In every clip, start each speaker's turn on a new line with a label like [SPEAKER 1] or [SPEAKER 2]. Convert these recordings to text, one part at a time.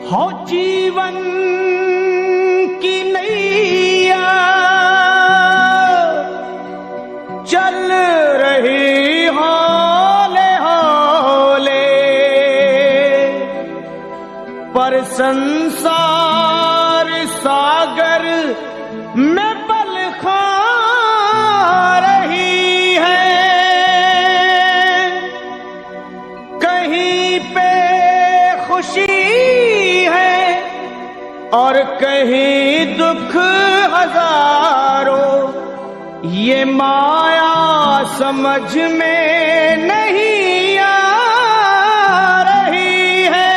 [SPEAKER 1] हो जीवन की नैया चल रही हौले हौले, पर संसार सागर में पल खा रही है। कहीं पे खुशी है और कहीं दुख हजारों, ये माया समझ में नहीं आ रही है।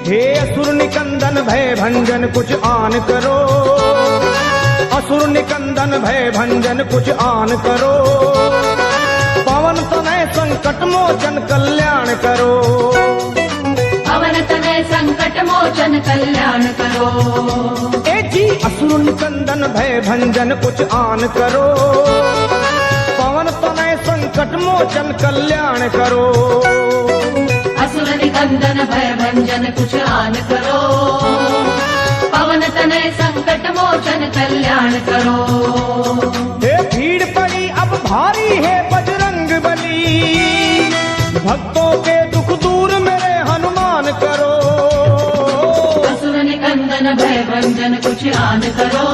[SPEAKER 1] हे असुर निकंदन भय भंजन कुछ आन करो, असुर निकंदन भय भंजन कुछ आन करो। पवन तनय संकट मोचन कल्याण करो,
[SPEAKER 2] पवन तनय संकट मोचन कल्याण करो।
[SPEAKER 1] ए जी असुर निकंदन भय भंजन कुछ आन करो, पवन तनय संकट मोचन कल्याण करो।
[SPEAKER 2] असुर निकंदन भय भंजन कुछ आन करो, पवन तनय संकट मोचन कल्याण करो।
[SPEAKER 1] हे भीड़ पड़ी अब भारी है बजरंग बली, भक्तों के दुख दूर मेरे हनुमान करो।
[SPEAKER 2] असुर निकंदन भय भंजन कुछ आन करो,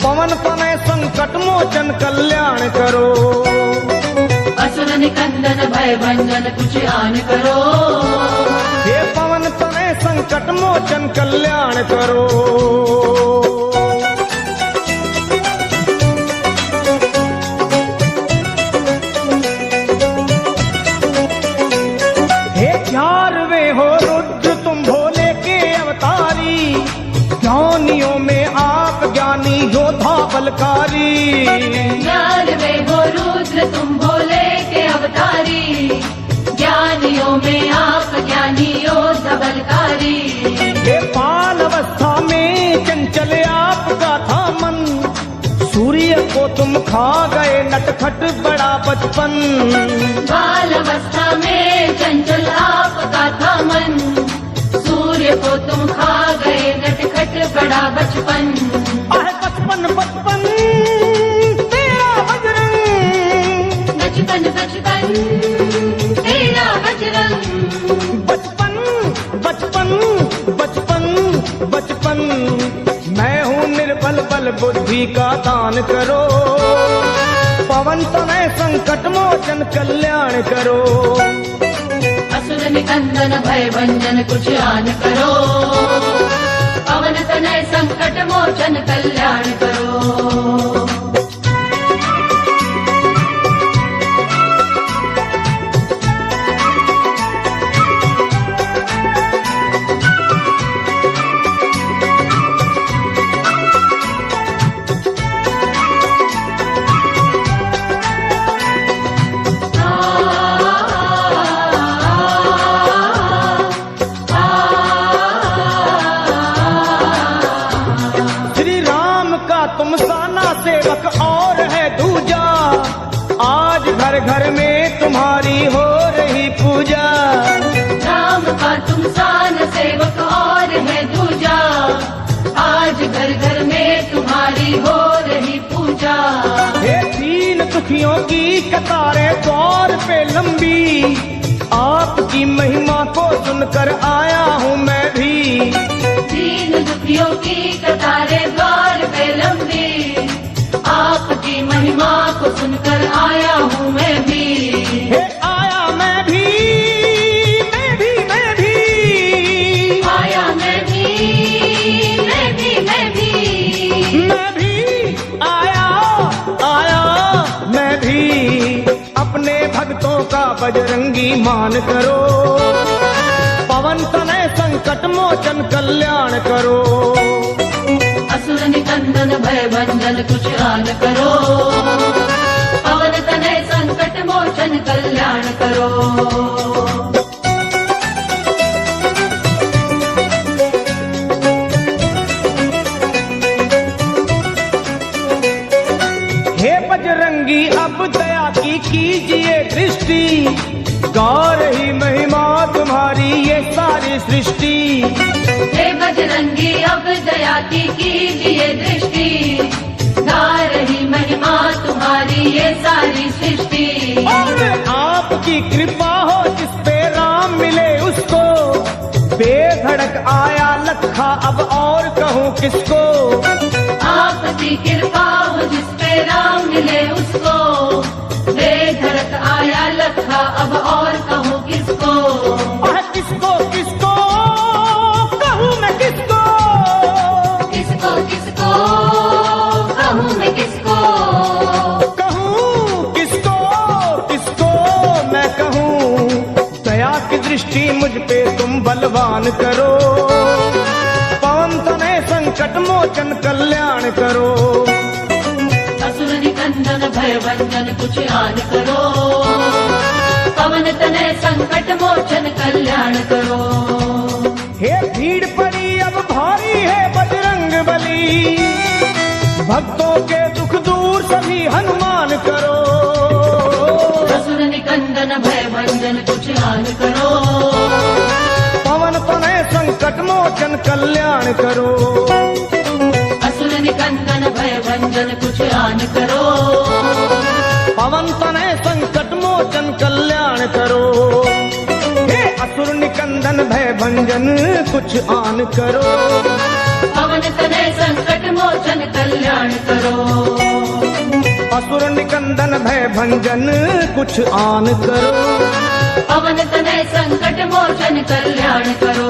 [SPEAKER 1] पवन तनय संकट मोचन कल्याण करो।
[SPEAKER 2] असुर निकंदन भय भंजन कुछ आन करो,
[SPEAKER 1] हे पवन तनय संकट मोचन कल्याण करो। हे 11वें हो रुद्र तुम भोले के अवतारी, ज्ञानियों में आप ज्ञानी योद्धा बलकारी।
[SPEAKER 2] 11वें हो रुद्र तुम भोले के अवतारी, ज्ञानियों में आप ज्ञानी योद्धा बलकारी।
[SPEAKER 1] हे बाल अवस्था में चंचल आपका था मन, सूर्य को तुम खा गए नटखट बड़ा बचपन।
[SPEAKER 2] बाल अवस्था में चंचल आपका था मन, सूर्य को तुम खा गए नटखट बड़ा बचपन।
[SPEAKER 1] आहे बचपन बचपन तेरा बजरंग,
[SPEAKER 2] बचपन बचपन तेरा बजरंग।
[SPEAKER 1] बचपन बचपन बचपन बचपन। मैं हूँ निर्बल बल बुद्धि का दान करो, पवन तनय संकट मोचन कल्याण करो।
[SPEAKER 2] असुर निकंदन भय भंजन कुछ आन करो, पवन तनय संकट मोचन कल्याण करो।
[SPEAKER 1] तुम साना सेवक और है दूजा, आज घर घर में तुम्हारी हो रही पूजा।
[SPEAKER 2] राम का तुम सान सेवक और है दूजा, आज घर घर में तुम्हारी हो रही पूजा।
[SPEAKER 1] हे दीन दुखियों की कतारें द्वार पे लंबी, आपकी महिमा को सुनकर आया हूँ मैं भी।
[SPEAKER 2] दीन दुखियों की कतारें द्वार पे लंबी, आपकी महिमा को सुनकर आया हूँ मैं भी।
[SPEAKER 1] हे आया मैं भी, मैं भी मैं भी
[SPEAKER 2] आया मैं भी, मैं भी मैं भी
[SPEAKER 1] मैं भी आया आया मैं भी। अपने भक्तों का बजरंगी मान करो, पवन तनय संकट मोचन कल्याण करो।
[SPEAKER 2] असुर निकंदन भय भंजन कुछ आन करो, पवन तनय संकट मोचन कल्याण करो।
[SPEAKER 1] गा रही महिमा तुम्हारी ये सारी सृष्टि।
[SPEAKER 2] हे बजरंगी अब दया की कीजिए दृष्टि, गा रही महिमा तुम्हारी ये सारी सृष्टि।
[SPEAKER 1] और आपकी कृपा हो जिस पे राम मिले उसको, बेधड़क आया लखा अब और कहूँ किसको।
[SPEAKER 2] आपकी कृपा हो जिस पे राम मिले उसको, बेधड़क आया लखा अब और कहूँ किसको।
[SPEAKER 1] किसको किसको कहूँ मैं किसको,
[SPEAKER 2] किसको किसको कहूँ मैं किसको,
[SPEAKER 1] कहूँ किसको किसको मैं कहूँ। दया की दृष्टि मुझ पे तुम बलवान करो, पवन तनय संकट मोचन कल्याण करो।
[SPEAKER 2] असुर निकंदन भय भंजन कुछ आन करो, पवन तनय संकट मोचन कल्याण करो।
[SPEAKER 1] हे भीड़ पड़ी अब भारी है बजरंग बली, भक्तों के दुख दूर सभी हनुमान करो।
[SPEAKER 2] असुर निकंदन भय भंजन कुछ आन करो,
[SPEAKER 1] पवन तनय संकट मोचन कल्याण करो।
[SPEAKER 2] असुर निकंदन भय भंजन कुछ आन करो,
[SPEAKER 1] पवन तनय संकट मोचन कल्याण करो। हे असुर निकंदन भय भंजन कुछ आन करो,
[SPEAKER 2] पवन तनय संकट मोचन कल्याण करो।
[SPEAKER 1] असुर निकंदन भय भंजन कुछ आन करो,
[SPEAKER 2] पवन तनय संकट मोचन कल्याण करो।